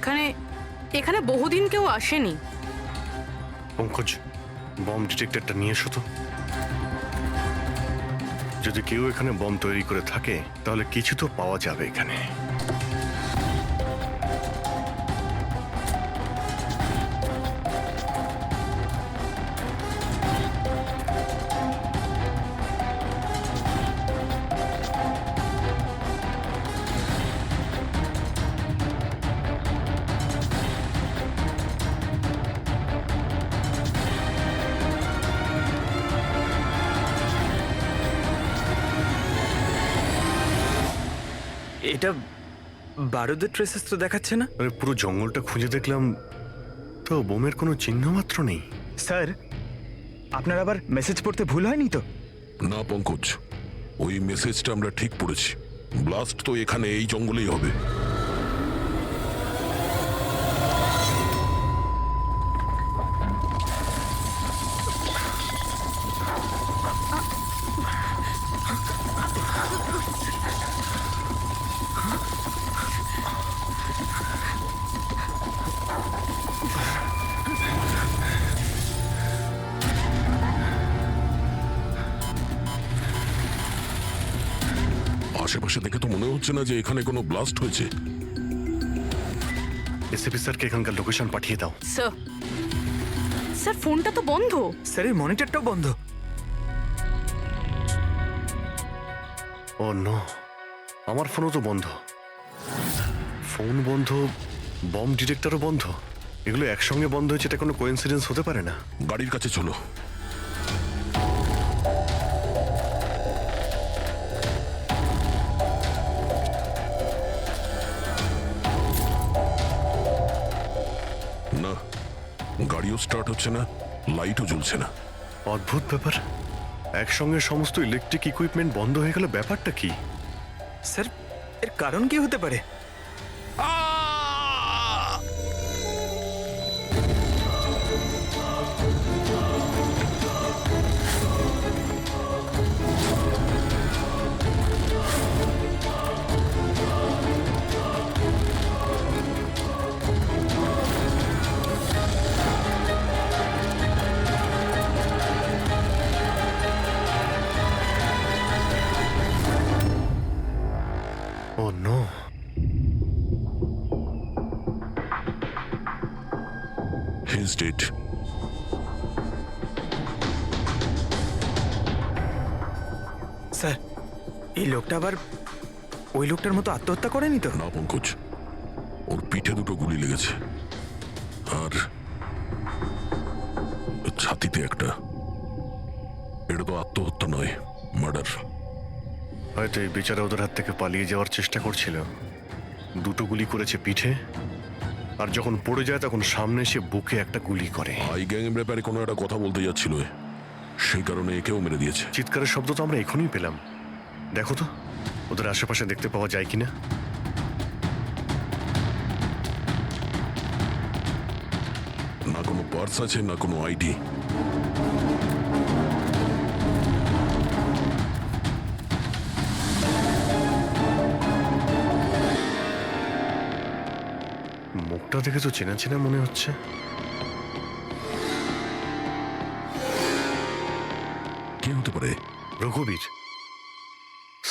এখানে এখানে বহুদিন কেউ আসেনি। পঙ্কজ, বম ডিটেক্টরটা নিয়ে এসো তো। যদি কেউ এখানে বম তৈরি করে থাকে তাহলে কিছু তো পাওয়া যাবে এখানে। এটা বারুদের ট্রেসেস তো দেখাচ্ছে না। আরে পুরো জঙ্গলটা খুঁজে দেখলাম, তো বোমের কোনো চিহ্ন মাত্র নেই। স্যার, আপনার আবার মেসেজ পড়তে ভুল হয়নি তো? না পঙ্কজ, ওই মেসেজটা আমরা ঠিক পড়েছি। ব্লাস্ট তো এখানে এই জঙ্গলেই হবে। আশেপাশে দেখে তো মনে হচ্ছে না যে এখানে কোনো ব্লাস্ট হয়েছে। এসপি স্যারকে এখানকার লোকেশন পাঠিয়ে দাও। স্যার, স্যার ফোনটা তো বন্ধ। স্যারের মনিটরটাও বন্ধ। ও নো, আমার ফোনও তো বন্ধ। ফোন বন্ধ, বম ডিটেক্টরও বন্ধ। এগুলো একসঙ্গে বন্ধ হয়েছে, এটা কোনো কোইন্সিডেন্স হতে পারে না। গাড়ির কাছে চলো। না, গাড়িও স্টার্ট হচ্ছে না, লাইটও জ্বলছে না। অদ্ভুত ব্যাপার, একসঙ্গে সমস্ত ইলেকট্রিক ইকুইপমেন্ট বন্ধ হয়ে গেল, ব্যাপারটা কি? স্যার, এর কারণ কি হতে পারে? ও নো, He's dead. স্যার, এই লোকটা আবার ওই লোকটার মতো আত্মহত্যা করেনি তো? না পঙ্কজ, ওর পিঠে দুটো গুলি লেগেছে আর ছাতিতে একটা। এটা তো আত্মহত্যা নয়, মার্ডার। হয়তো এই বেচারা ওদের হাত থেকে পালিয়ে যাওয়ার চেষ্টা করছিল। দুটো গুলি করেছে পিঠে, আর যখন পড়ে যায় তখন সামনে এসে বুকে একটা গুলি করে। আই গ্যাং এর ব্যাপারে কোনো একটা কথা বলতে যাচ্ছিল, সেই কারণে একেও মেরে দিয়েছে। চিৎকারের শব্দ তো আমরা এখনই পেলাম। দেখো তো ওদের আশেপাশে দেখতে পাওয়া যায় কিনা। না কোনো পার্স আছে, না কোনো আইডি। মুখটা দেখে তো চেনা চেনা মনে হচ্ছে। কে হতে পারে? রঘুবীর,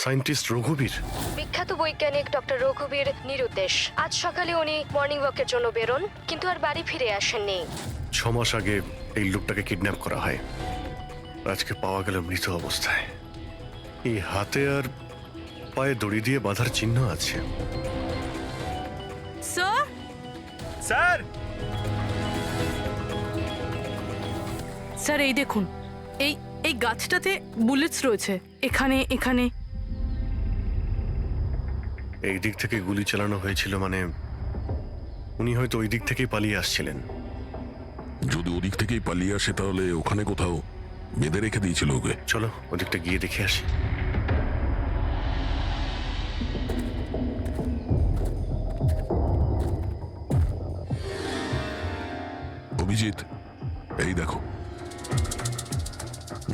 সায়েন্টিস্ট রঘুবীর। বিখ্যাত বৈজ্ঞানিক ডক্টর রঘুবীর নিরুদ্দেশ। আজ সকালে উনি মর্নিং ওয়াকের জন্য বেরোন, কিন্তু আর বাড়ি ফিরে আসেননি। 6 মাস আগে এই লোকটাকে কিডন্যাপ করা হয়, আজকে পাওয়া গেল মৃত অবস্থায়। এই হাতে আর পায়ে দড়ি দিয়ে বাঁধার চিহ্ন আছে। স্যার, স্যার, স্যার এই দেখুন, এই এই গাছটাতে বুলেটস রয়েছে। এখানে এখানে এই দিক থেকে গুলি চালানো হয়েছিল, মানে উনি হয়তো ওই দিক থেকেই পালিয়ে আসছিলেন। যদি ওদিক থেকেই পালিয়ে আসে তাহলে ওখানে কোথাও বেঁধে রেখে দিয়েছিল ওকে। চলো ওদিকটা গিয়ে দেখে আসি। অভিজিৎ, এই দেখো,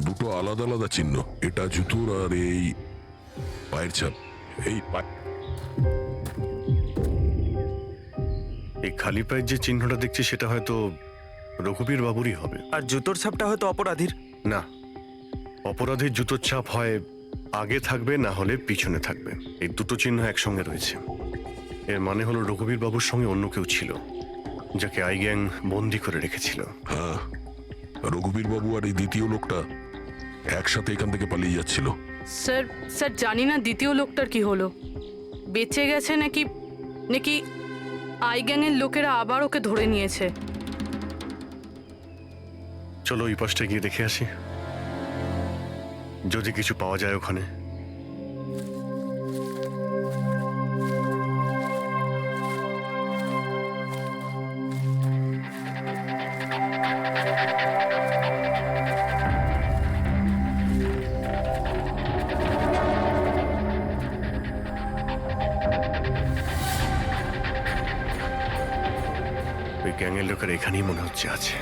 দুটো আলাদা আলাদা চিহ্ন। এটা জুতোর আর এই পায়ের ছাপ। এই এই খালি পায়ের যে চিহ্নটা দেখছি সেটা হয়তো রঘুবীর বাবুরই হবে। আর জুতোর ছাপটা হয়তো অপরাধীর। না, অপরাধীর জুতোর ছাপ হয় আগে থাকবে, না হলে পিছনে থাকবে। এই দুটো চিহ্ন একসঙ্গে রয়েছে। এর মানে হলো রঘুবীর বাবুর সঙ্গে অন্য কেউ ছিল, যাকে আই গ্যাং বন্দি করে রেখেছিল। হ্যাঁ, রঘুবীর বাবু আর এই দ্বিতীয় লোকটা একসাথে এখান থেকে পালিয়ে যাচ্ছিল। স্যার স্যার জানি না দ্বিতীয় লোকটার কি হলো, বেঁচে গেছে নাকি নাকি আই গ্যাংয়ের লোকেরা আবার ওকে ধরে নিয়েছে। চলো ওই পাশটা গিয়ে দেখে আসি, যদি কিছু পাওয়া যায় ওখানে। ওই গ্যাংয়ের লোকের এখানেই মনে হচ্ছে আছে।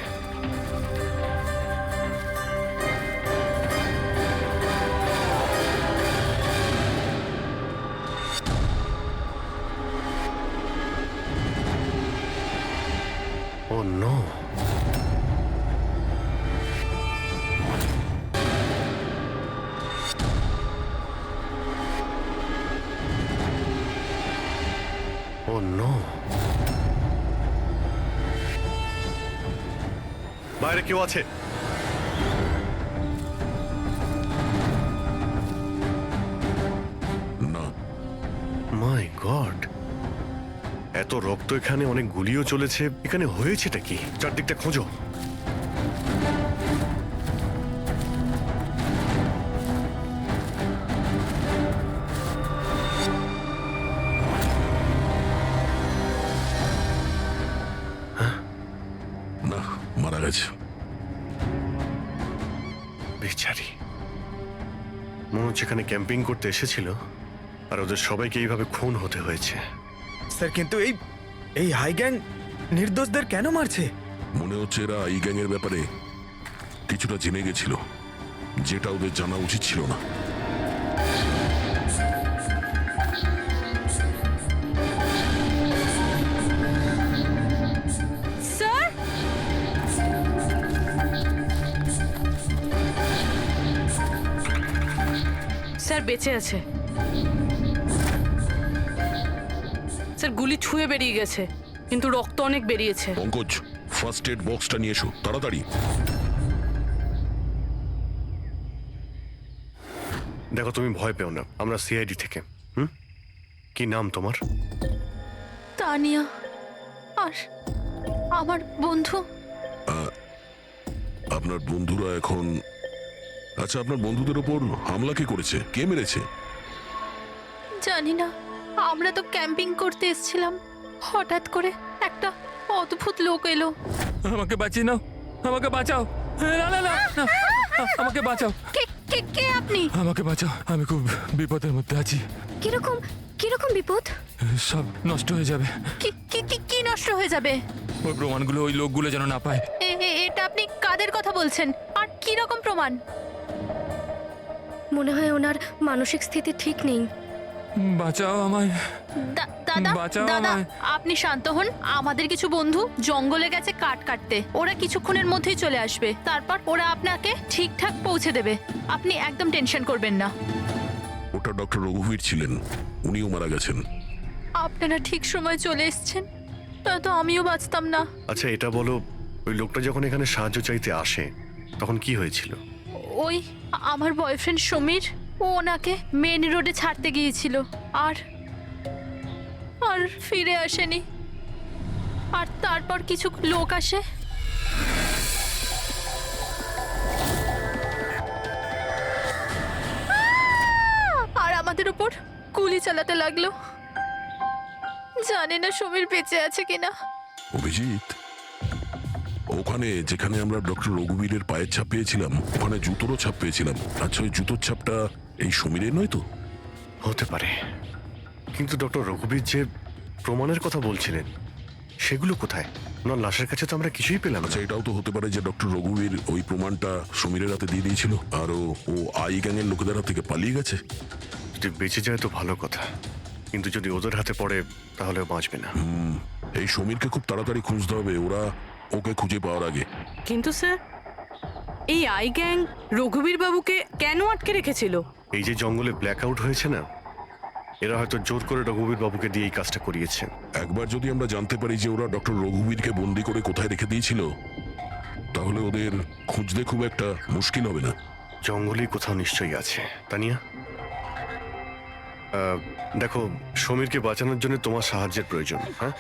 Oh no! Oh no! বাইরে কেউ আছে? না, মাই গড, এত রক্ত এখানে, অনেক গুলিও চলেছে। এখানে হয়েছেটা কি? চারদিকটা খোঁজো। না, মারা গেছে। বেচারি, মনে হচ্ছে এখানে ক্যাম্পিং করতে এসেছিল আর ওদের সবাইকে এইভাবে খুন হতে হয়েছে। স্যার কিন্তু এই হাই গ্যাং নির্দোষদের কেন মারছে? মনে হচ্ছে এরা এই গ্যাংয়ের ব্যাপারে কিছুটা জেনে গেছিল, যেটা ওদের জানা উচিত ছিল না। স্যার স্যার বেঁচে আছে। স্যার গুলি ছুঁয়ে বেরিয়ে গেছে, কিন্তু রক্ত অনেক বেরিয়েছে। পঙ্কজ, ফার্স্ট এড বক্সটা নিয়ে এসো তাড়াতাড়ি। দেখো, তুমি ভয় পেও না, আমরা সিআইডি থেকে। কি নাম তোমার? তানিয়া, আর আমার বন্ধু। আপনার বন্ধুরা এখন... আচ্ছা, আপনার বন্ধুদের ওপর হামলা কে করেছে? কে মেরেছে? জানি না, আমরা তো ক্যাম্পিং করতে এসেছিলাম, হঠাৎ করে একটা অদ্ভুত লোক এলো। আমাকে বাঁচিয়ে নাও, আমাকে বাঁচাও। না না না না, আমাকে বাঁচাও, কে কে কে আপনি? আমাকে বাঁচাও, আমি খুব বিপদের মধ্যে আছি। কিরকম কিরকম বিপদ? সব নষ্ট হয়ে যাবে। কি কি কি কি নষ্ট হয়ে যাবে? ওই প্রমাণগুলো ওই লোকগুলো যেন না পায়। এটা আপনি কাদের কথা বলছেন, আর কি রকম প্রমাণ? মনে হয় ওনার মানসিক স্থিতি ঠিক নেই। বাঁচাও আমায়, দাদা বাঁচাও দাদা, আমায়। আপনি শান্ত হন। আমাদের কিছু বন্ধু জঙ্গলে গেছে কাঠ কাটতে, ওরা কিছুক্ষণের মধ্যেই চলে আসবে, তারপর ওরা আপনাকে ঠিকঠাক পৌঁছে দেবে। আপনি একদম টেনশন করবেন না। ওটা ডক্টর রঘুবীর ছিলেন, উনিও মারা গেছেন। আপনারা ঠিক সময় চলে এসেছেন, নয়তো আমিও বাঁচতাম না। আচ্ছা এটা বলো, ওই লোকটা যখন এখানে সাহায্য চাইতে আসে তখন কি হয়েছিল? ওই আমার বয়ফ্রেন্ড সমীর, ও ওনাকে মেন রোডে ছাড়তে গিয়েছিল, আর আর ফিরে আসেনি। আর তারপর কিছু লোক আসে, আর আমাদের উপর গুলি চালাতে লাগলো। জানি না সমীর বেঁচে আছে কিনা। অভিজিৎ, ওখানে যেখানে আমরা ডক্টর রঘুবীরের পায়ের ছাপ পেয়েছিলাম, ওখানে জুতোরও ছাপ পেয়েছিলাম। আচ্ছা, ওই জুতোর ছাপটা এই সমীরের নয় তো? হতে পারে, কিন্তু ডক্টর রঘুবীর যে প্রমাণের কথা বলছিলেন সেগুলো কোথায়? ওনার লাশের কাছে তো আমরা কিছুই পেলাম না। আচ্ছা, এটাও তো হতে পারে যে ডক্টর রঘুবীর ওই প্রমাণটা সমীরের হাতে দিয়ে দিয়েছিল, আর ও আই গ্যাংয়ের লোকেদের হাত থেকে পালিয়ে গেছে। যদি বেঁচে যায় তো ভালো কথা, কিন্তু যদি ওদের হাতে পড়ে তাহলে বাঁচবে না। এই সমীরকে খুব তাড়াতাড়ি খুঁজতে হবে, ওরা ওকে খুঁজে পাওয়ার আগে। কিন্তু স্যার, এই আই গ্যাং রঘুবীর বাবুকে কেন আটকে রেখেছিল? এই যে জঙ্গলে ব্ল্যাক আউট হয়েছে না, এরা হয়তো জোর করে রঘুবীর বাবুকে দিয়ে এই কাজটা করিয়েছে। একবার যদি আমরা জানতে পারি যে ওরা ডক্টর রঘুবীরকে বন্দি করে কোথায় রেখে দিয়েছিল, তাহলে ওদের খুঁজতে খুব একটা মুশকিল হবে না। জঙ্গলেই কোথাও নিশ্চয়ই আছে। তানিয়া, দেখো, সমীরকে বাঁচানোর জন্য তোমার সাহায্যের প্রয়োজন। হ্যাঁ,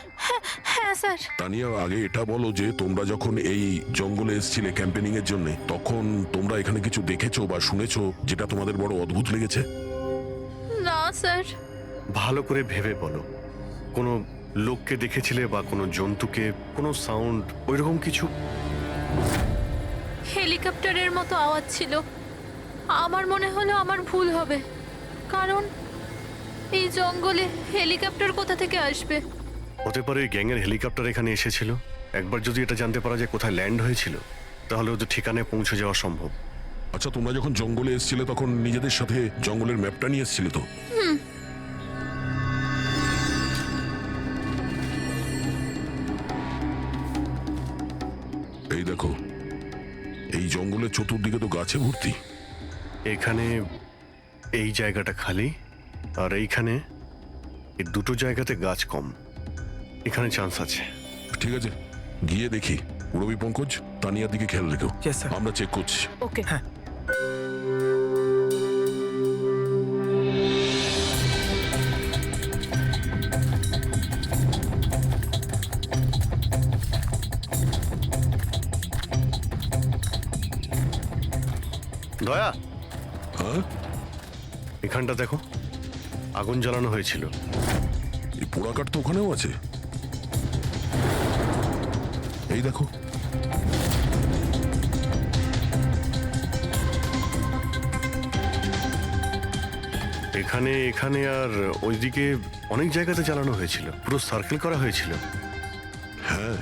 হ্যাঁ স্যার। তানিয়া, আগে এটা বলো যে তোমরা যখন এই জঙ্গলে এসেছিলে ক্যাম্পেনিং এর জন্য, তখন তোমরা এখানে কিছু দেখেছো বা শুনেছো যেটা তোমাদের বড় অদ্ভুত লেগেছে? না স্যার। ভালো করে ভেবে বলো, কোনো লোককে দেখেছিলে বা কোনো জন্তুকে, কোনো সাউন্ড, ওইরকম কিছু? হেলিকপ্টারের মতো আওয়াজ ছিল। আমার মনে হলো আমার ভুল হবে, কারণ এই জঙ্গলে হেলিকপ্টার কোথা থেকে আসবে? হতে পারে গ্যাংয়ের হেলিকপ্টার এখানে এসেছিল। একবার যদি এটা জানতে পারা যায় কোথায় ল্যান্ড হয়েছিল, তাহলে ওদের ঠিকানায় পৌঁছে যাওয়া সম্ভব। আচ্ছা, তোমরা যখন জঙ্গলে এসেছিলে তখন নিজেদের সাথে জঙ্গলের ম্যাপটা নিয়ে এসেছিলে তো? এই দেখো, এই জঙ্গলের চতুর্দিকে তো গাছে ভর্তি। এখানে এই জায়গাটা খালি, আর এইখানে এই দুটো জায়গাতে গাছ কম। এখানে চান্স আছে। ঠিক আছে, গিয়ে দেখি। রবি, পঙ্কজ, তানিয়ার দিকে খেয়াল রেখো। Yes, sir. আমরা চেক করছি। ওকে। দয়া, হ্যাঁ, এখানটা দেখো, আগুন জ্বালানো হয়েছিল। এই পোড়াকাঠ তো ওখানেও আছে। এই দেখো, এখানে এখানে আর ওইদিকে অনেক জায়গাতে জ্বালানো হয়েছিল, পুরো সার্কেল করা হয়েছিল। হ্যাঁ,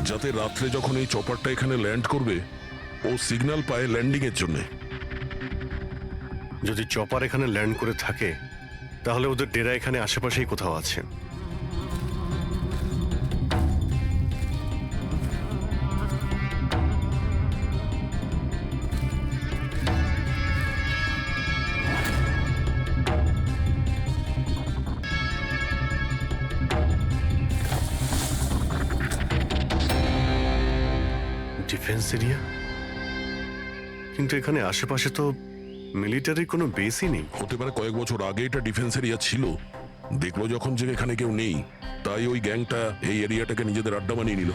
যাতে রাত্রে যখন এই চপারটা এখানে ল্যান্ড করবে, ও সিগন্যাল পায় ল্যান্ডিং এর জন্য। যদি চপার এখানে ল্যান্ড করে থাকে, তাহলে ওদের ডেরা এখানে আশেপাশেই কোথাও আছে। ডিফেন্স এরিয়া, কিন্তু এখানে আশেপাশে তো মিলিটারির কোনো বেসই নেই। হতে পারে কয়েক বছর আগে এটা ডিফেন্স এরিয়া ছিল, দেখলো যখন যে এখানে কেউ নেই, তাই ওই গ্যাংটা এই এরিয়াটাকে নিজেদের আড্ডা বানিয়ে নিল।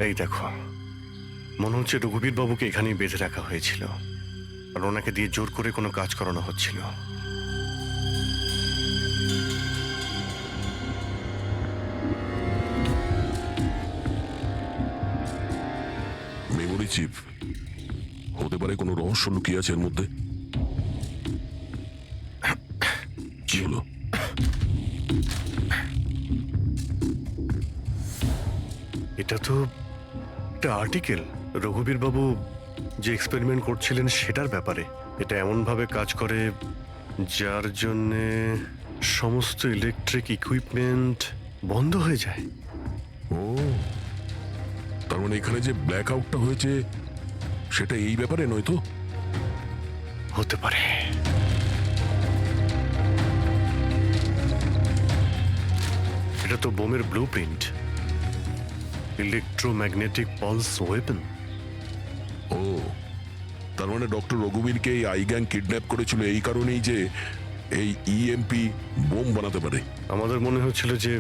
এই দেখো, মনে হচ্ছে রঘুবীর বাবুকে এখানেই বেঁধে রাখা হয়েছিল, আর ওনাকে দিয়ে জোর করে কোনো কাজ করানো হচ্ছিল। মেমোরি চিপ, হতে পারে কোনো রহস্য লুকিয়ে আছে এর মধ্যে। কি হলো? এটা তো একটা আর্টিকেল, রঘুবীর বাবু যে এক্সপেরিমেন্ট করছিলেন সেটার ব্যাপারে। এটা এমনভাবে কাজ করে যার জন্যে সমস্ত ইলেকট্রিক ইকুইপমেন্ট বন্ধ হয়ে যায়। ও, তার মানে এখানে যে ব্ল্যাক আউটটা হয়েছে সেটা এই ব্যাপারে নয় তো? হতে পারে। এটা তো বোমের blueprint, electromagnetic pulse weapon. ও, তার মানে ডক্টর রঘুবীরকে এই আই গ্যাং কিডন্যাপ করেছিল এই কারণেই যে এই ইএমপি বোম বানাতে পারে। আমাদের মনে হচ্ছিল যে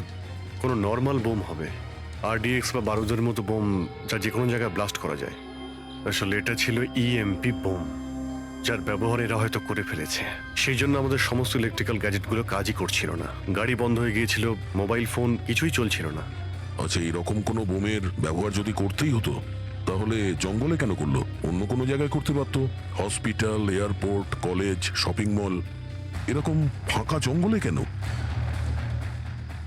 কোনো নর্মাল বোম হবে, আরডিএক্স বা বারুদের মতো বোম যা যে কোনো জায়গায় ব্লাস্ট করা যায়। আসলে এটা ছিল ইএমপি বোম, যার ব্যবহার এরা হয়তো করে ফেলেছে। সেই জন্য আমাদের সমস্ত ইলেকট্রিক্যাল গ্যাজেটগুলো কাজই করছিল না, গাড়ি বন্ধ হয়ে গিয়েছিল, মোবাইল ফোন কিছুই চলছিল না। আচ্ছা, এরকম কোনো বোমের ব্যবহার যদি করতেই হতো তাহলে জঙ্গলে কেন করলো? অন্য কোনো জায়গায় করতে পারতো, hospital, airport, college, shopping mall, এরকম ফাঁকা জঙ্গলে কেন?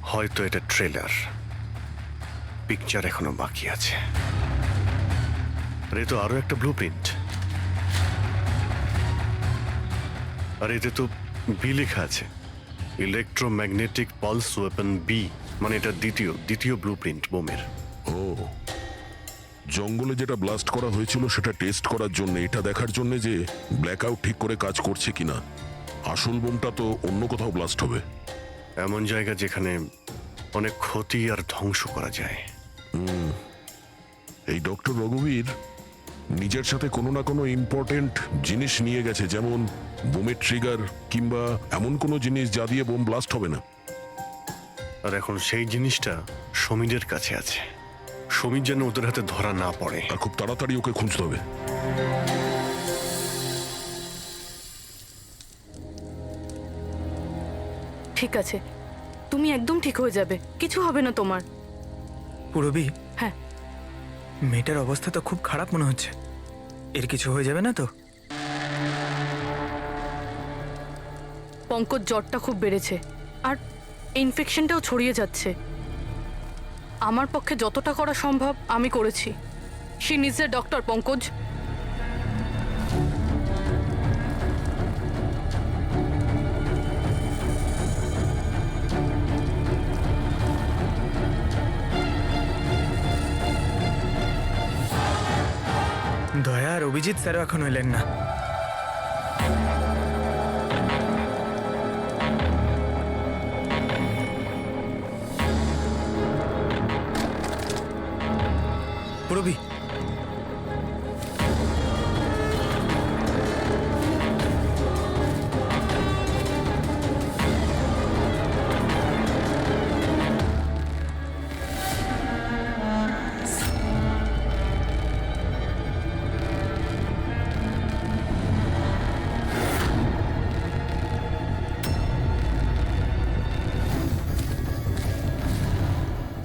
হয়তো এটা ট্রেলার, পিকচার এখনো বাকি আছে। আর এ তো আরো একটা ব্লু প্রিন্ট, আর এতে তো বি লেখা আছে, ইলেকট্রোম্যাগনেটিক পালস ওয়েপন বি, মানে এটা দ্বিতীয় ব্লু প্রিন্ট বোমের। ও, জঙ্গলে যেটা ব্লাস্ট করা হয়েছিল সেটা টেস্ট করার জন্য, এটা দেখার জন্য যে ব্ল্যাকআউট ঠিক করে কাজ করছে কিনা। আসল বোমটা তো অন্য কোথাও ব্লাস্ট হবে। এমন জায়গা যেখানে অনেক ক্ষতি আর ধ্বংস করা যায়। এই ডক্টর রঘুবীর নিজের সাথে কোনো না কোনো ইম্পর্টেন্ট জিনিস নিয়ে গেছে, যেমন বোমের ট্রিগার কিংবা এমন কোনো জিনিস যা দিয়ে বোম ব্লাস্ট হবে না। আর এখন সেই জিনিসটা সমীরের কাছে আছে। সমীর যেন ওদের হাতে ধরা না পড়ে। আর খুব তাড়াতাড়ি ওকে খুঁজতে হবে। ঠিক আছে, তুমি একদম ঠিক হয়ে যাবে, কিছু হবে না তোমার। পুরবি, হ্যাঁ, মেয়েটার অবস্থা তো খুব খারাপ মনে হচ্ছে। এর কিছু হয়ে যাবে না তো? পঙ্কজ জ্বরটা খুব বেড়েছে আর ইনফেকশনটাও ছড়িয়ে যাচ্ছে। আমার পক্ষে যতটা করা সম্ভব আমি করেছি। She needs a doctor, Pankaj. দয়া আর অভিজিৎ স্যারও এখন এলেন না। পুরবি,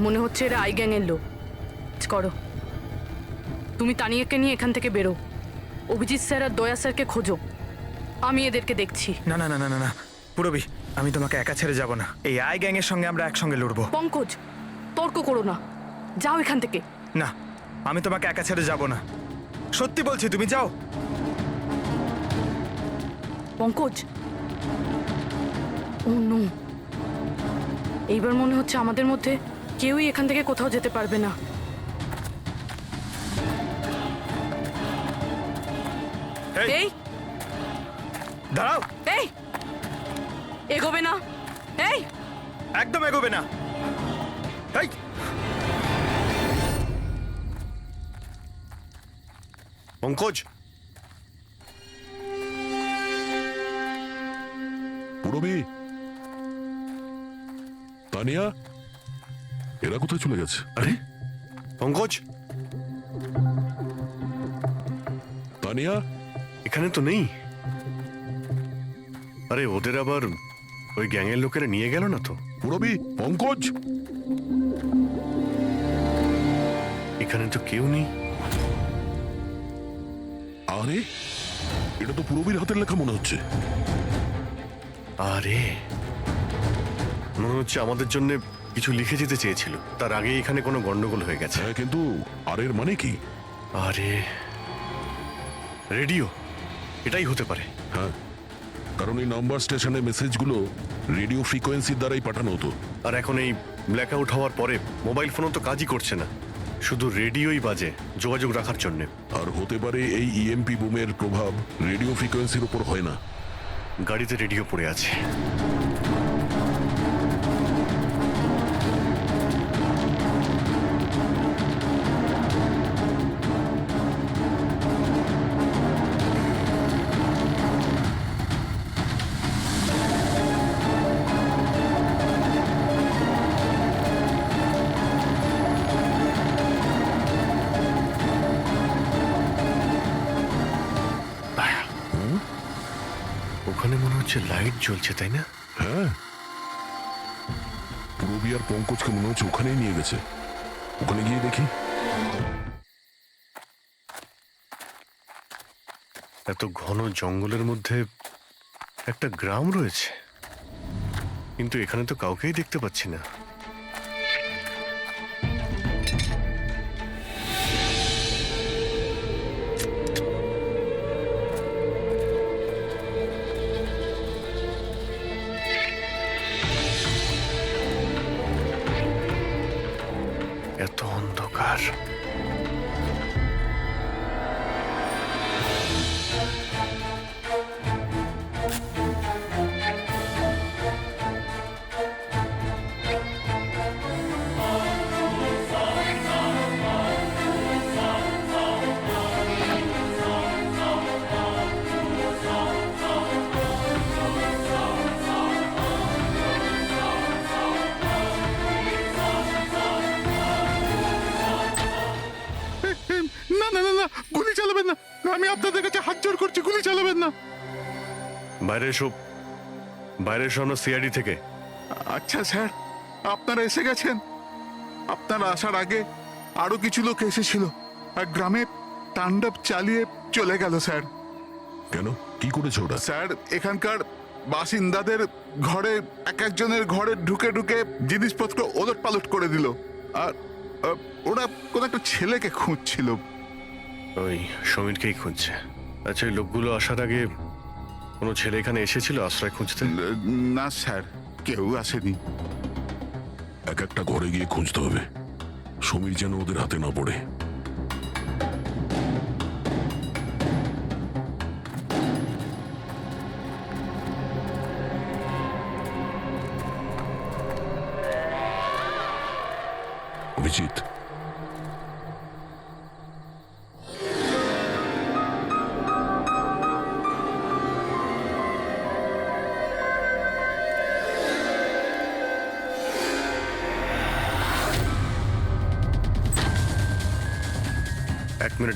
মনে হচ্ছে এরা আই গ্যাংয়ের লোক। করো, তুমি তানিয়াকে নিয়ে এখান থেকে বেরো। অভিজিৎ স্যার আর দয়া স্যারকে খোঁজো, আমি এদেরকে দেখছি। না না না না না না পুরবি, আমি তোমাকে একা ছেড়ে যাব না। এই আই গ্যাংয়ের সঙ্গে আমরা একসঙ্গে লড়বো। পঙ্কজ, তর্ক করো না, যাও এখান থেকে। না, আমি তোমাকে একা ছেড়ে যাব না, সত্যি বলছি, তুমি যাও। পঙ্কজ, ও নো, এইবার মনে হচ্ছে আমাদের মধ্যে কেউই এখান থেকে কোথাও যেতে পারবে না। এই দাঁড়াও, এই এগোবে না, এই একদম এগোবে না। এই, পঙ্কজ, পুরবি, তানিয়া, এরা কোথায় চলে গেছে? আরে পঙ্কজ, তানিয়া, এখানে তো নেই। আরে ওদের আবার ওই গ্যাংয়ের লোকেরা নিয়ে গেল না তো? পুরবি, পঙ্কজ, এখানে তো কেউ নেই। আরে এটা তো পুরবীর হাতের লেখা মনে হচ্ছে। আরে মনে হচ্ছে আমাদের জন্য কিছু লিখে যেতে চেয়েছিল, তার আগে এখানে কোনো গন্ডগোল হয়ে গেছে। হ্যাঁ, কিন্তু আর এর মানে কি? আরে রেডিও, এটাই হতে পারে। হ্যাঁ, কারণ এই নাম্বার স্টেশনে মেসেজগুলো রেডিও ফ্রিকোয়েন্সির দ্বারাই পাঠানো হতো। আর এখন এই ব্ল্যাকআউট হওয়ার পরে মোবাইল ফোনও তো কাজই করছে না, শুধু রেডিওই বাজে যোগাযোগ রাখার জন্য। আর হতে পারে এই ইএমপি বুমের প্রভাব রেডিও ফ্রিকোয়েন্সির উপর হয় না। গাড়িতে রেডিও পড়ে আছে। ওখানে মনে হচ্ছে লাইট জ্বলছে, তাই না? হ্যাঁ, পূরবী আর পঙ্কজকে মনে হচ্ছে ওখানেই নিয়ে গেছে। ওখানে গিয়ে দেখি। এত ঘন জঙ্গলের মধ্যে একটা গ্রাম রয়েছে, কিন্তু এখানে তো কাউকেই দেখতে পাচ্ছি না। এত অন্ধকার। না না না না, গুলি চালাবেন না। আমি আপনাদের কাছে হাত জোড় করছি, গুলি চালাবেন না। বাইরে এসো, বাইরে এসো, আমরা সিআইডি থেকে। আচ্ছা স্যার, আপনারা এসে গেছেন। আপনারা আসার আগে আরো কিছু লোক এসেছিল আর গ্রামে তাণ্ডব চালিয়ে চলে গেল স্যার। কেন, কি করেছে ওরা? স্যার, এখানকার বাসিন্দাদের ঘরে এক একজনের ঘরে ঢুকে ঢুকে জিনিসপত্র ওলট পালট করে দিল। আর ওরা কোন একটা ছেলেকে খুঁজছিল। ওই সমীরকেই খুঁজছে। আচ্ছা, ওই লোকগুলো আসার আগে কোনো ছেলে এখানে এসেছিল আশ্রয় খুঁজতে? না স্যার, কেউ আসেনি। এক একটা ঘরে গিয়ে খুঁজতে হবে, সমীর যেন ওদের হাতে না পড়ে। অভিজিৎ,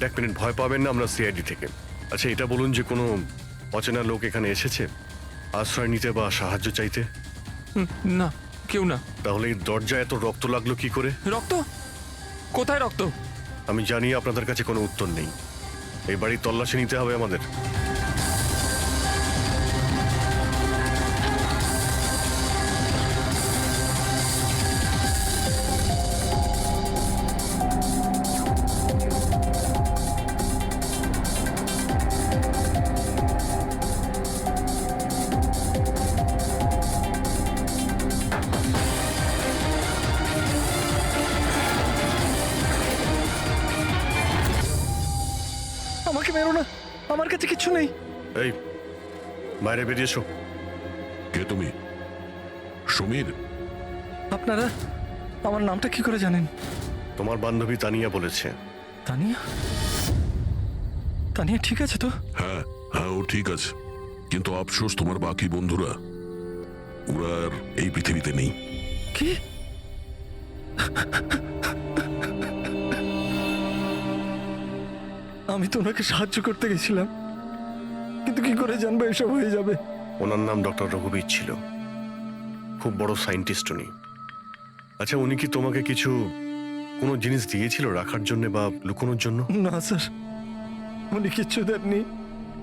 এক মিনিট, ভয় পাবেন না, আমরা সিআইডি থেকে। আচ্ছা, এটা বলুন যে কোনো অচেনা লোক এখানে এসেছে আশ্রয় নিতে বা সাহায্য চাইতে? না, কেউ না। তাহলে এই দরজায় এত রক্ত লাগলো কি করে? রক্ত? কোথায় রক্ত? আমি জানি আপনাদের কাছে কোনো উত্তর নেই। এই বাড়ির তল্লাশি নিতে হবে আমাদের। আমাকে মেরো না, আমার কাছে কিছু নেই। এই, বাইরে বেরিয়ে এসো। কে তুমি? সমীর? আপনারা আমার নামটা কি করে জানেন? তোমার বান্ধবী তানিয়া বলেছে। তানিয়া? তানিয়া ঠিক আছে তো? হ্যাঁ হ্যাঁ, ও ঠিক আছে, কিন্তু আফসোস তোমার বাকি বন্ধুরা ওরা আর এই পৃথিবীতে নেই। কি? আমি তো ওনাকে সাহায্য করতে গেছিলাম, কিন্তু কি করে জানবো এসব হয়ে যাবে? ওনার নাম ডক্টর রঘুবীর ছিল, খুব বড় সায়েন্টিস্ট উনি। আচ্ছা, উনি কি তোমাকে কিছু কোনো জিনিস দিয়েছিল রাখার জন্য বা লুকোনোর জন্য? না স্যার, উনি কিচ্ছু দেননি।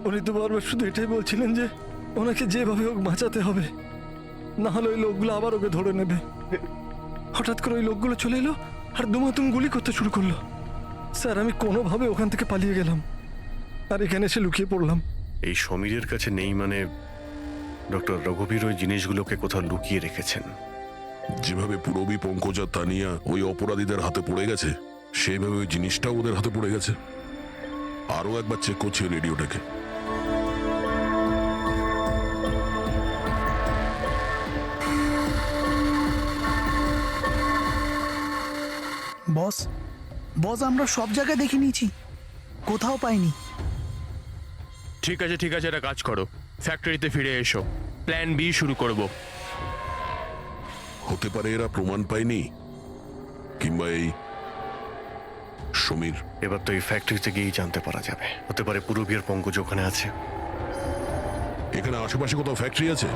উনি তো বারবার শুধু এটাই বলছিলেন যে ওনাকে যেভাবে হোক বাঁচাতে হবে, না হলে ওই লোকগুলো আবার ওকে ধরে নেবে। হঠাৎ করে ওই লোকগুলো চলে এলো আর দুমাতুম গুলি করতে শুরু করলো। স্যার, আমি কোনোভাবে ওখান থেকে পালিয়ে গেলাম আর এখানে এসে লুকিয়ে পড়লাম। এই সমীরের কাছে নেই মানে ডক্টর রঘুবীর ওই জিনিসগুলোকে কোথাও লুকিয়ে রেখেছেন। যেভাবে পূরবী, পঙ্কজ আর তানিয়া ওই অপরাধীদের হাতে পড়ে গেছে, সেইভাবে ওই জিনিসটাও ওদের হাতে পড়ে গেছে। আরো একবার চেক করছি রেডিওটাকে। বস, বস, আমরা সব জায়গায় দেখে নিয়েছি, কোথাও পাইনি। ঠিক আছে, একটা কাজ করো, ফ্যাক্টরিতে ফিরে এসো, প্ল্যান বি শুরু করব। হতে পারে এরা প্রমাণ পায়নি, কিংবা এই সমীর। এবার তো এই ফ্যাক্টরিতে গিয়েই জানতে পারা যাবে। হতে পারে পূরবী আর পঙ্কজ ওখানে আছে। এখানে আশেপাশে কোথাও ফ্যাক্টরি আছে?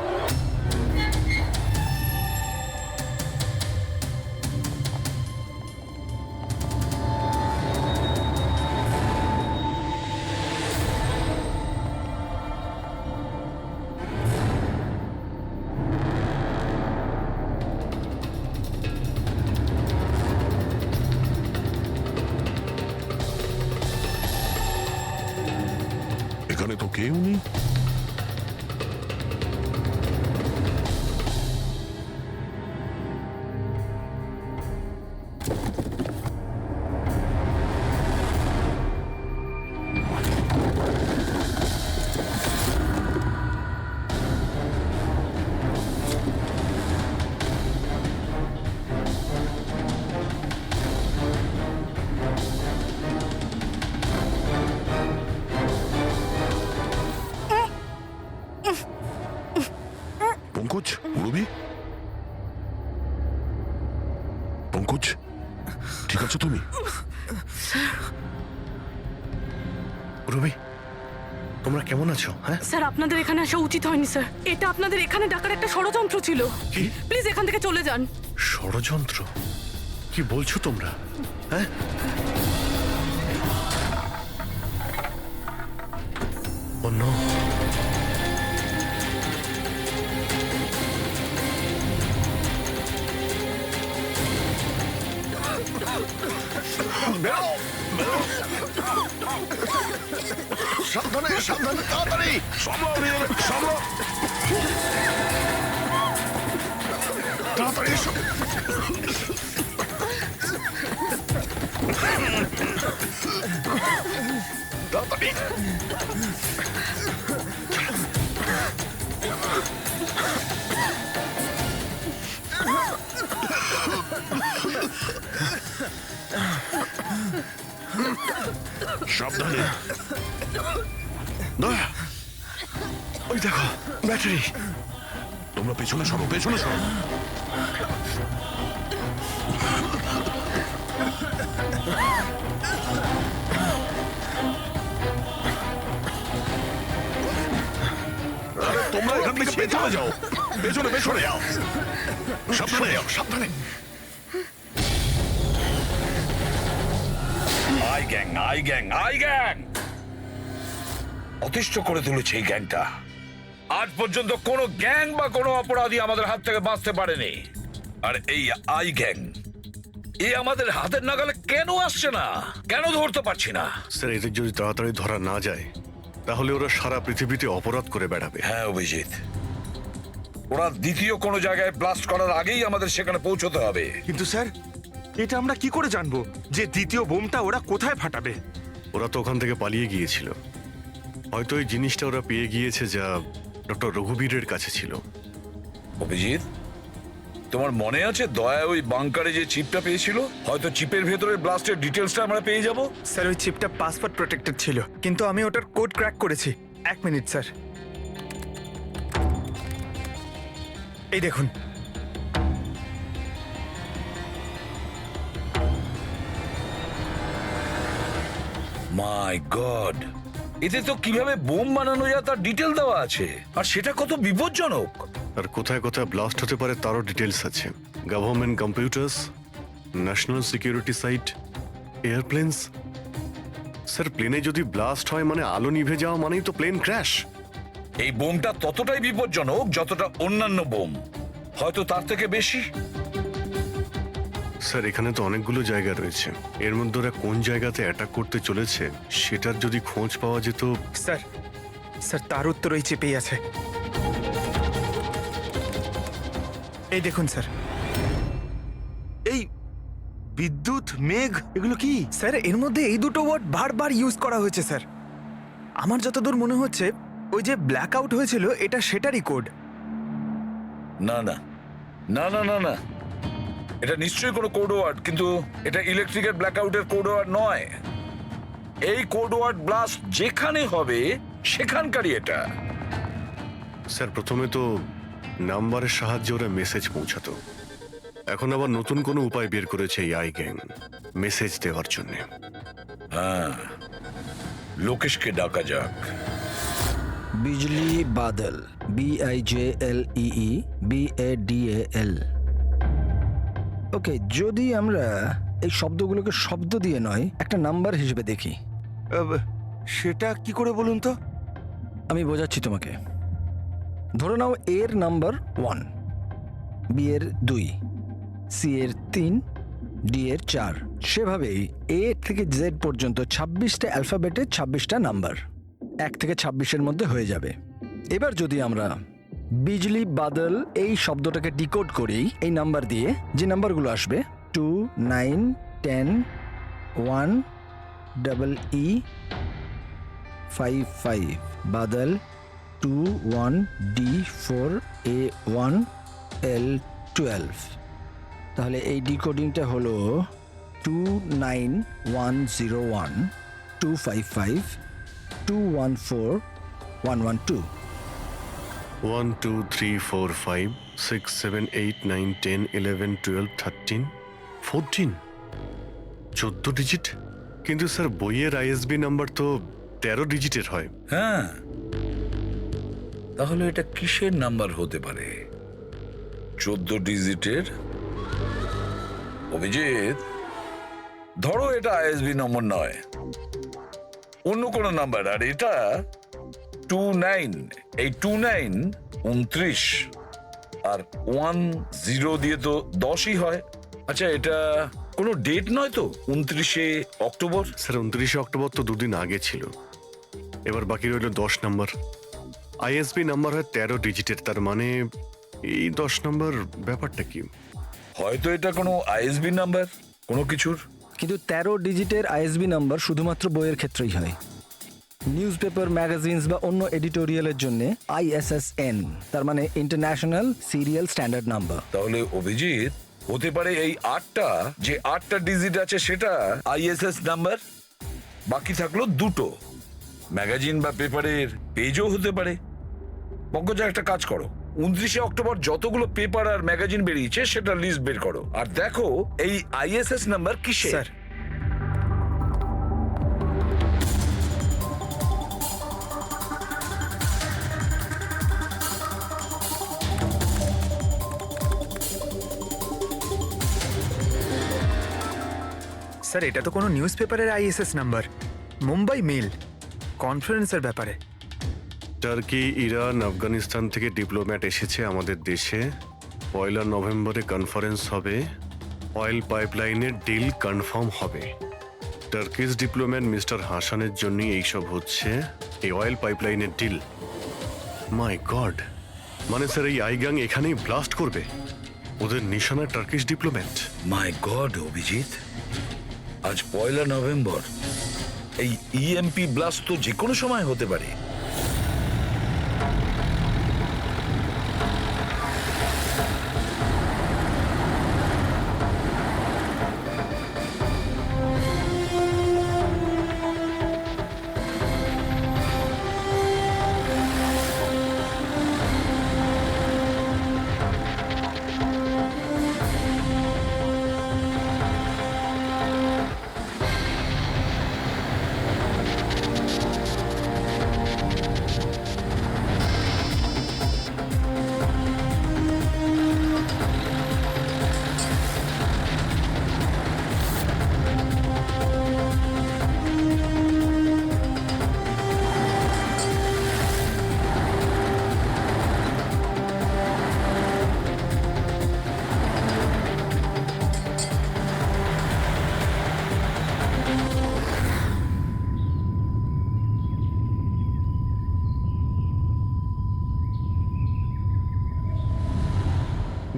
এখানে তো কেউ নেই। পঙ্কজ, রবি, পঙ্কজ, ঠিক আছো তুমি? রবি, তোমরা কেমন আছো? হ্যাঁ, স্যার আপনাদের এখানে আসা উচিত হয়নি স্যার। এটা আপনাদের এখানে ডাকার একটা ষড়যন্ত্র ছিল। কি? প্লিজ এখান থেকে চলে যান। ষড়যন্ত্র? কি বলছো তোমরা? হ্যাঁ, ও নো। সাবধানে, সাবধানে, তাড়াতাড়ি তাড়াতাড়ি এসো। তাড়াতাড়ি। সাবধানে। দয়া, ওই দেখো ব্যাটারি। তোমরা পেছনে সরো, পেছনে সরো। তোমরা এখান থেকে পেছনে যাও, পেছনে পেছনে যাও, সাবধানে যাও, সাবধানে। I gang, I gang, I gang অতিষ্ঠ করে তুলেছে এই গ্যাংটা। আজ পর্যন্ত কোনো গ্যাং বা কোনো অপরাধী আমাদের হাত থেকে বাঁচতে পারেনি। আর এই আই গ্যাং এ আমাদের হাতের নাগালে কেন আসছে না? কেন ধরতে পারছি না? স্যার, এদের যদি তাড়াতাড়ি ধরা না যায় তাহলে ওরা সারা পৃথিবীতে অপরাধ করে বেড়াবে। হ্যাঁ অভিজিৎ, ওরা দ্বিতীয় কোনো জায়গায় ব্লাস্ট করার আগেই আমাদের সেখানে পৌঁছতে হবে। কিন্তু স্যার, এটা আমরা কি করে জানবো যে দ্বিতীয় বোমটা ওরা কোথায় ফাটাবে? ওরা তো ওখান থেকে পালিয়ে গিয়েছিল। হয়তো এই জিনিসটা ওরা পেয়ে গিয়েছে যা ডক্টর রঘুবীরের কাছে ছিল। অভিজিৎ, তোমার মনে আছে দয়া ওই বাংকারে যে চিপটা পেয়েছিল? হয়তো চিপের ভেতরে ব্লাস্টের ডিটেলসটা আমরা পেয়ে যাব। স্যার, ওই চিপটা পাসওয়ার্ড প্রোটেক্টেড ছিল, কিন্তু আমি ওটার কোড ক্র্যাক করেছি। 1 মিনিট স্যার, এই দেখুন। মাই গড, এতে তো কিভাবে বোম বানানো যায় তার ডিটেল দেওয়া আছে, আর সেটা কত বিপজ্জনক। আর কোথায় কোথায় ব্লাস্ট হতে পারে তারও ডিটেলস আছে। Government computers, national security site, airplanes. Sir, প্লেনে যদি ব্লাস্ট হয় মানে আলো নিভে যাওয়া মানেই তো প্লেন ক্র্যাশ। এই বোমটা ততটাই বিপজ্জনক যতটা অন্যান্য বোম, হয়তো তার থেকে বেশি। স্যার, এখানে তো অনেকগুলো জায়গা রয়েছে। এর মধ্যে ওরা কোন জায়গাতে অ্যাটাক করতে চলেছে সেটার যদি খোঁজ পাওয়া যেত। স্যার, স্যার তার উত্তর ওই চিপেই আছে। এই দেখুন স্যার। এই বিদ্যুৎ, মেঘ, এগুলো কি? স্যার, এর মধ্যে এই দুটো ওয়ার্ড বারবার ইউজ করা হয়েছে স্যার। আমার যতদূর মনে হচ্ছে ওই যে ব্ল্যাক আউট হয়েছিল এটা সেটারই কোড। না না না না না না, এটা নিশ্চয়ই কোনো কোড ওয়ার্ড, কিন্তু এটা ইলেকট্রিকের ব্ল্যাকআউটের কোড ওয়ার্ড নয়। এই কোড ওয়ার্ড ব্লাস্ট যেখানে হবে সেখানকারই এটা। স্যার, প্রথমে তো নাম্বারের সাহায্যে ওরা মেসেজ পৌঁছাতো। এখন আবার নতুন কোনো উপায় বের করেছে এই আই গ্যাং মেসেজ দেওয়ার জন্য। হ্যাঁ, লোকেশকে ডাকা যাক। বিজলি বাদল, BIJLEE BADAL। ওকে, যদি আমরা এই শব্দগুলোকে শব্দ দিয়ে নয় একটা নাম্বার হিসেবে দেখি। সেটা কি করে বলুন তো? আমি বোঝাচ্ছি তোমাকে। ধরে নাও এর নাম্বার 1, বি এর 2, সি এর 3, ডি এর 4। সেভাবেই এ থেকে জেড পর্যন্ত 26টা অ্যালফাবেটে 26টা নাম্বার 1 থেকে 26-এর মধ্যে হয়ে যাবে। এবার যদি আমরা বিজলি বাদল এই শব্দটাকে ডিকোড করি এই নাম্বার দিয়ে, যে নাম্বারগুলো আসবে 2, 9, 10, 1, EE 5, 5, বাদল 2, 1, D4, A1, L12। তাহলে এই ডিকোডিংটা হলো 29101 255 214 112। 1 2 3 4 5 6 7 8 9 10 11 12 13 14 14 ডিজিট। কিন্তু স্যার বইয়ের ISB নাম্বার তো 13 ডিজিটের হয়। হ্যাঁ, তাহলে এটা কিসের নাম্বার হতে পারে? 14 ডিজিটের? অভিজিৎ, ধরো এটা ISB নম্বর নয়, অন্য কোনো নাম্বার। আর এটা 29, এই 29 29 আর 10 দিয়ে তো 10ই হয়। আচ্ছা, এটা কোনো ডেট নয় তো? 29শে অক্টোবর? স্যার 29শে অক্টোবর তো দুদিন আগে ছিল। এবার বাকি রইল 10 নাম্বার। ISB নাম্বার হয় 13 ডিজিটের, তার মানে এই 10 নাম্বার ব্যাপারটা কি? হয়তো এটা কোনো ISB নাম্বার কোনো কিছুর। কিন্তু 13 ডিজিটের ISB নাম্বার শুধুমাত্র বইয়ের ক্ষেত্রেই হয়। নিউজ পেপার, ম্যাগাজিনস বা অন্য এডিটোরিয়ালের জন্য ISSN, তার মানে ইন্টারন্যাশনাল সিরিয়াল স্ট্যান্ডার্ড নাম্বার। তাহলে অভিজিৎ, হতে পারে এই 8টা যে 8টা ডিজিট আছে সেটা ISS নাম্বার, বাকি থাকলো 2টো। ম্যাগাজিন বা পেপারের পেজও হতে পারে। পঙ্কজা, একটা কাজ করো, 29শে অক্টোবর যতগুলো পেপার আর ম্যাগাজিন বেরিয়েছে সেটা লিস্ট বের করো, আর দেখো এই ISS নাম্বার কিসের। স্যার, স্যার এটা তো কোনো নিউজ পেপারের ISS নাম্বার, মুম্বাই মেল কনফারেন্সের ব্যাপারে। টার্কি, ইরান, আফগানিস্তান থেকে ডিপ্লোম্যাট এসেছে আমাদের দেশে। 1 নভেম্বরে কনফারেন্স হবে, অয়েল পাইপলাইনের ডিল কনফার্ম হবে। টার্কিশ ডিপ্লোম্যাট মিস্টার হাসানের জন্য এইসব হচ্ছে, এই অয়েল পাইপলাইনের ডিল। মাই গড, মানে স্যার এই আইগাং এখানেই ব্লাস্ট করবে? ওদের নিশানা টার্কিশ ডিপ্লোম্যাট। মাই গড অভিজিৎ, আজ 1 নভেম্বর। এই EMP ব্লাস্ট তো যে কোনো সময় হতে পারে।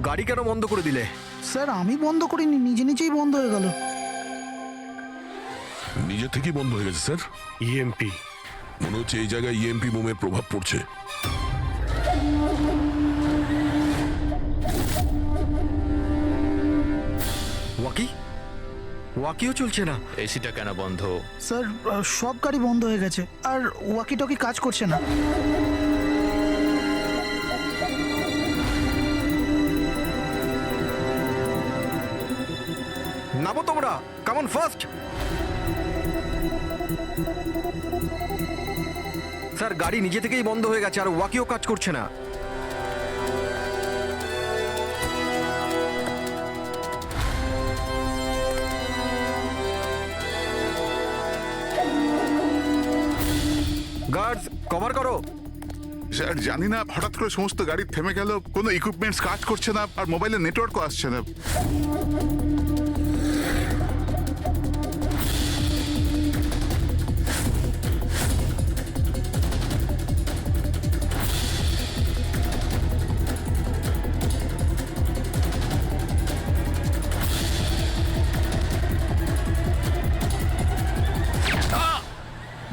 গাড়ি কেন বন্ধ করে দিলে? স্যার আমি বন্ধ করিনি, নিজে নিজেই বন্ধ হয়ে গেল। নিজে থেকেই বন্ধ হয়ে গেছে স্যার। EMP মনে হচ্ছে এই জায়গায় EMP বোমের প্রভাব পড়ছে। ওয়াকিও চলছে না। এসিটা কেন বন্ধ? স্যার সব গাড়ি বন্ধ হয়ে গেছে, আর ওয়াকি টকি কাজ করছে না। নামো তোমরা, কামন ফার্স্ট। স্যার গাড়ি নিজে থেকেই বন্ধ হয়ে গেছে আর ওয়াকিও কাজ করছে না। গার্ডস কভার করো। স্যার জানি না, হঠাৎ করে সমস্ত গাড়ি থেমে গেল, কোনো ইকুইপমেন্টস কাজ করছে না, আর মোবাইলে নেটওয়ার্কও আসছে না।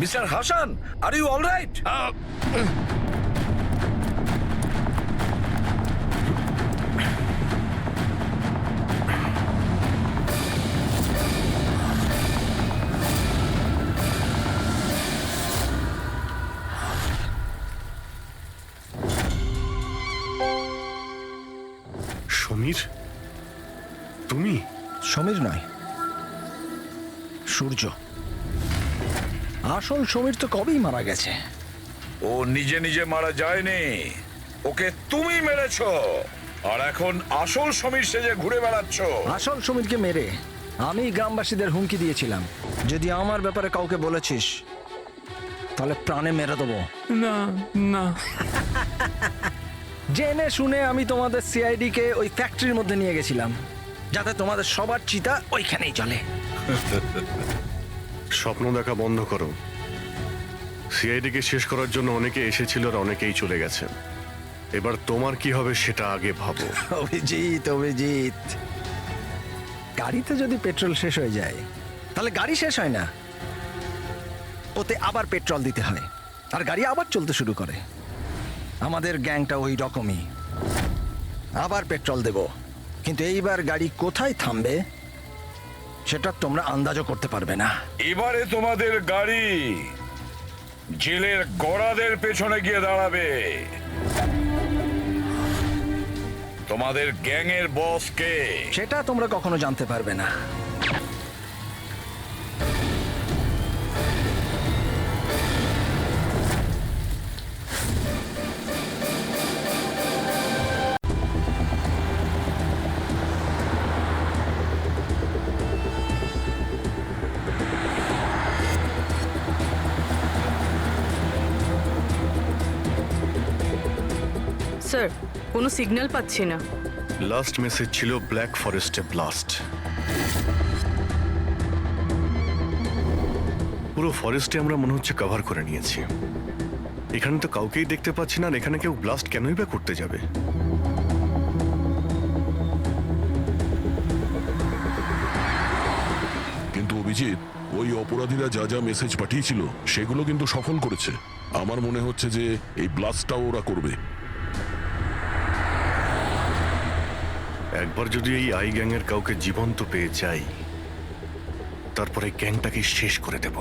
Mister Hasan, are you all right? Samir, তুমি? সমীর নয়, সূর্য। আসল সমীর তো কবেই মারা গেছে। ও নিজে নিজে মারা যায়নি, ওকে তুমি মেরেছো, আর এখন আসল সমীর সেজে ঘুরে বেড়াচ্ছ। আসল সমীরকে মেরে আমি গ্রামবাসীদের হুমকি দিয়েছিলাম, যদি আমার ব্যাপারে কাউকে বলেছিস তাহলে প্রাণে মেরে দেবো। না না, জেনে শুনে আমি তোমাদের সিআইডি কে ওই ফ্যাক্টরির মধ্যে নিয়ে গেছিলাম, যাতে তোমাদের সবার চিতা ওইখানেই চলে। স্বপ্ন দেখা বন্ধ করো। সিআইডিকে শেষ করার জন্য অনেকে এসেছিল আর অনেকেই চলে গেছে। এবার তোমার কি হবে সেটা আগে ভাবো। অভিজিৎ, অভিজিৎ, গাড়িতে যদি পেট্রোল শেষ হয়ে যায় তাহলে গাড়ি শেষ হয় না, ওতে আবার পেট্রোল দিতে হয় আর গাড়ি আবার চলতে শুরু করে। আমাদের গ্যাংটা ওই রকমই, আবার পেট্রোল দেব, কিন্তু এইবার গাড়ি কোথায় থামবে সেটা তোমরা আন্দাজও করতে পারবে না। এবারে তোমাদের গাড়ি জেলের গড়াদের পেছনে গিয়ে দাঁড়াবে। তোমাদের গ্যাংয়ের বস কে সেটা তোমরা কখনো জানতে পারবে না। স্যার, কোনো সিগন্যাল পাচ্ছি না। লাস্ট মেসেজ ছিল ব্ল্যাক ফরেস্টে ব্লাস্ট। পুরো ফরেস্টে আমরা মনে হচ্ছে কভার করে নিয়েছি। এখানে তো কাউকেই দেখতে পাচ্ছি না, আর এখানে কেউ ব্লাস্ট কেনই বা করতে যাবে? কিন্তু অভিজিৎ, ওই অপরাধীরা যা যা মেসেজ পাঠিয়েছিল সেগুলো কিন্তু সফল করেছে। আমার মনে হচ্ছে যে এই ব্লাস্টটাও ওরা করবে। একবার যদি এই আই গ্যাংয়ের কাউকে জীবন্ত পেয়ে যাই, তারপরে গ্যাংটাকে শেষ করে দেব।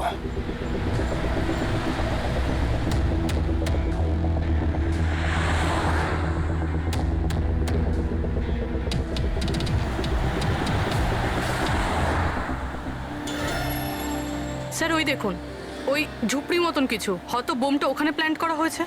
স্যার ওই দেখুন, ওই ঝুপড়ি মতন কিছু, হয়তো বোমটা ওখানে প্ল্যান্ট করা হয়েছে।